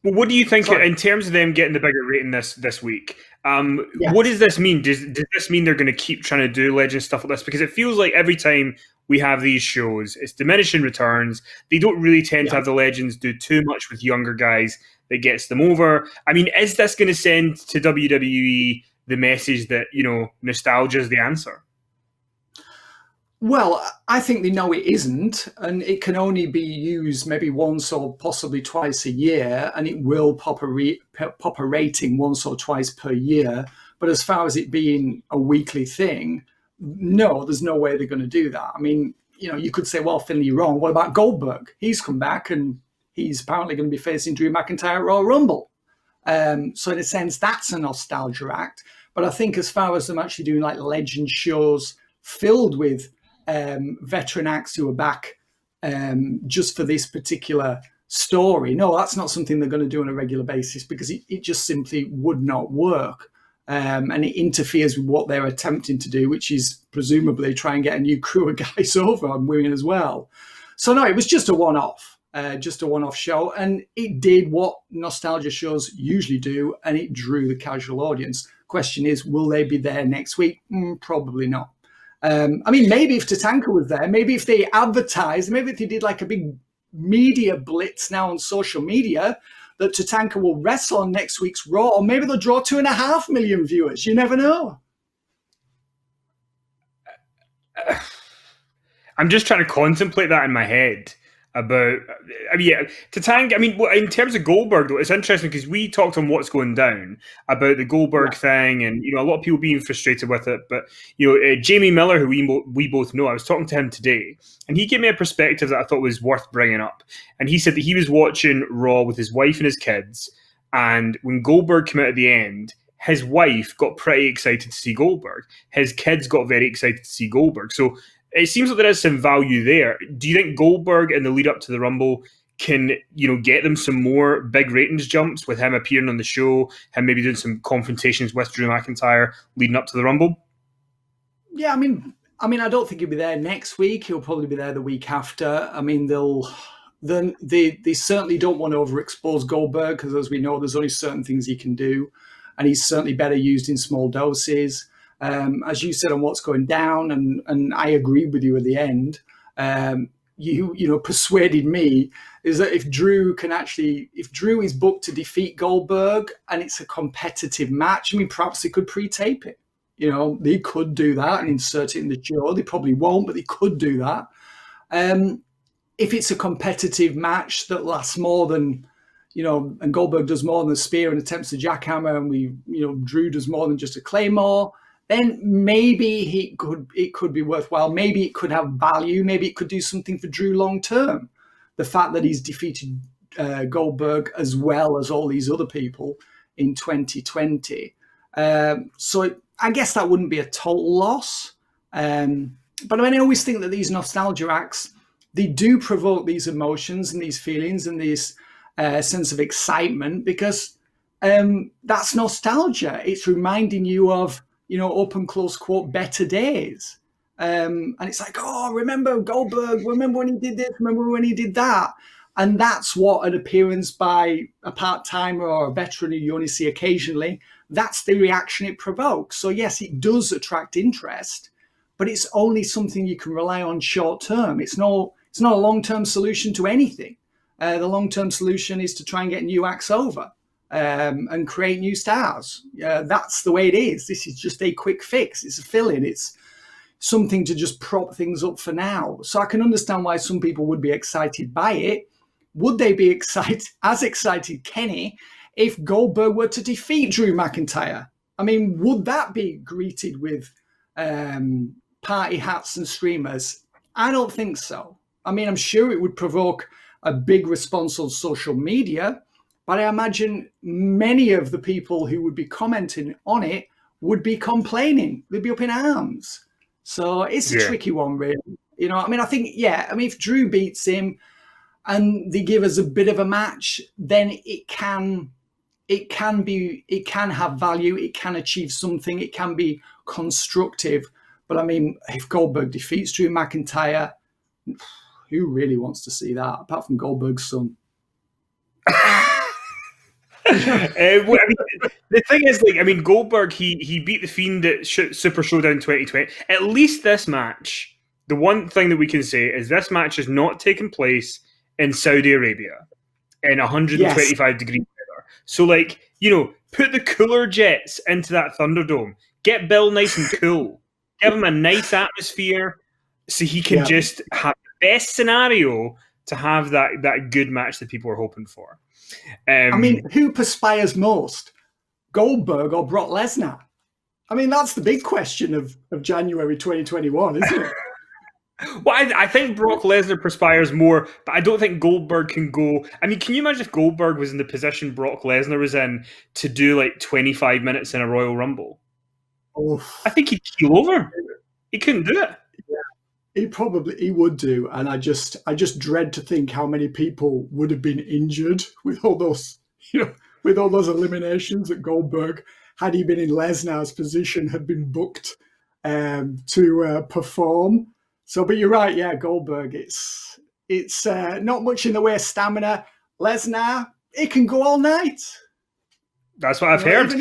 Well, what do you think Sorry. in terms of them getting the bigger rating this week? Yeah. What does this mean? Does this mean they're going to keep trying to do Legend stuff like this? Because it feels like every time we have these shows, it's diminishing returns. They don't really tend to Yeah. have the Legends do too much with younger guys that gets them over. I mean, is this going to send to WWE the message that, nostalgia is the answer? Well, I think they know it isn't, and it can only be used maybe once or possibly twice a year, and it will pop a rating once or twice per year. But as far as it being a weekly thing, no, there's no way they're going to do that. I mean, you could say, well, Finley, you're wrong. What about Goldberg? He's come back, and he's apparently going to be facing Drew McIntyre at Royal Rumble. So in a sense, that's a nostalgia act. But I think as far as them actually doing like legend shows filled with veteran acts who are back just for this particular story, no, that's not something they're going to do on a regular basis, because it just simply would not work. And it interferes with what they're attempting to do, which is presumably try and get a new crew of guys over and women as well. So no, it was just a one-off show, and it did what nostalgia shows usually do, and it drew the casual audience. Question is, will they be there next week? Probably not. I mean, maybe if TATANKA was there, maybe if they advertised, maybe if they did like a big media blitz now on social media that TATANKA will wrestle on next week's Raw, or maybe they'll draw 2.5 million viewers. You never know. I'm just trying to contemplate that in my head. TATANKA. I mean, in terms of Goldberg, though, it's interesting because we talked on What's Going Down about the Goldberg thing, and a lot of people being frustrated with it. But Jamie Miller, who we both know, I was talking to him today, and he gave me a perspective that I thought was worth bringing up. And he said that he was watching Raw with his wife and his kids, and when Goldberg came out at the end, his wife got pretty excited to see Goldberg. His kids got very excited to see Goldberg. So it seems like there is some value there. Do you think Goldberg in the lead up to the Rumble can, get them some more big ratings jumps with him appearing on the show, him maybe doing some confrontations with Drew McIntyre leading up to the Rumble? Yeah, I mean, I don't think he'll be there next week. He'll probably be there the week after. I mean, they certainly don't want to overexpose Goldberg, because as we know, there's only certain things he can do, and he's certainly better used in small doses. As you said on What's Going Down, and I agree with you at the end, you persuaded me, is that if Drew is booked to defeat Goldberg and it's a competitive match, I mean, perhaps they could pre-tape it. They could do that and insert it in the show. They probably won't, but they could do that. If it's a competitive match that lasts more than, and Goldberg does more than a spear and attempts a jackhammer, and Drew does more than just a claymore, then maybe it could be worthwhile. Maybe it could have value. Maybe it could do something for Drew long term. The fact that he's defeated Goldberg as well as all these other people in 2020. So I guess that wouldn't be a total loss. But I mean, I always think that these nostalgia acts, they do provoke these emotions and these feelings and this sense of excitement, because that's nostalgia. It's reminding you of, open close quote, better days. And it's like, oh, remember Goldberg, remember when he did this, remember when he did that. And that's what an appearance by a part-timer or a veteran who you only see occasionally, that's the reaction it provokes. So yes, it does attract interest, but it's only something you can rely on short term. It's not a long-term solution to anything. The long-term solution is to try and get new acts over. And create new stars. That's the way it is. This is just a quick fix. It's a fill-in. It's something to just prop things up for now. So I can understand why some people would be excited by it. Would they be excited, Kenny, if Goldberg were to defeat Drew McIntyre? I mean, would that be greeted with party hats and streamers? I don't think so. I mean, I'm sure it would provoke a big response on social media, but I imagine many of the people who would be commenting on it would be complaining. They'd be up in arms. So it's a tricky one, really. I think, if Drew beats him and they give us a bit of a match, then it can have value. It can achieve something. It can be constructive. But I mean, if Goldberg defeats Drew McIntyre, who really wants to see that apart from Goldberg's son? Well, I mean, the thing is, like, I mean, Goldberg, he beat the Fiend at Super Showdown 2020. At least this match, the one thing that we can say is this match has not taken place in Saudi Arabia in 125-degree weather. So, like, you know, put the cooler jets into that Thunderdome. Get Bill nice and cool. Give him a nice atmosphere so he can just have the best scenario to have that good match that people are hoping for. I mean, who perspires most, Goldberg or Brock Lesnar? I mean, that's the big question of January 2021, isn't it? Well, I think Brock Lesnar perspires more, but I don't think Goldberg can go. I mean, can you imagine if Goldberg was in the position Brock Lesnar was in to do like 25 minutes in a Royal Rumble? I think he'd keel over. He couldn't do it. Yeah, he would do, and I just dread to think how many people would have been injured with all those, with all those eliminations that Goldberg, had he been in Lesnar's position, had been booked to perform. So, but you're right, yeah, Goldberg. It's not much in the way of stamina. Lesnar, it can go all night. That's what I've heard.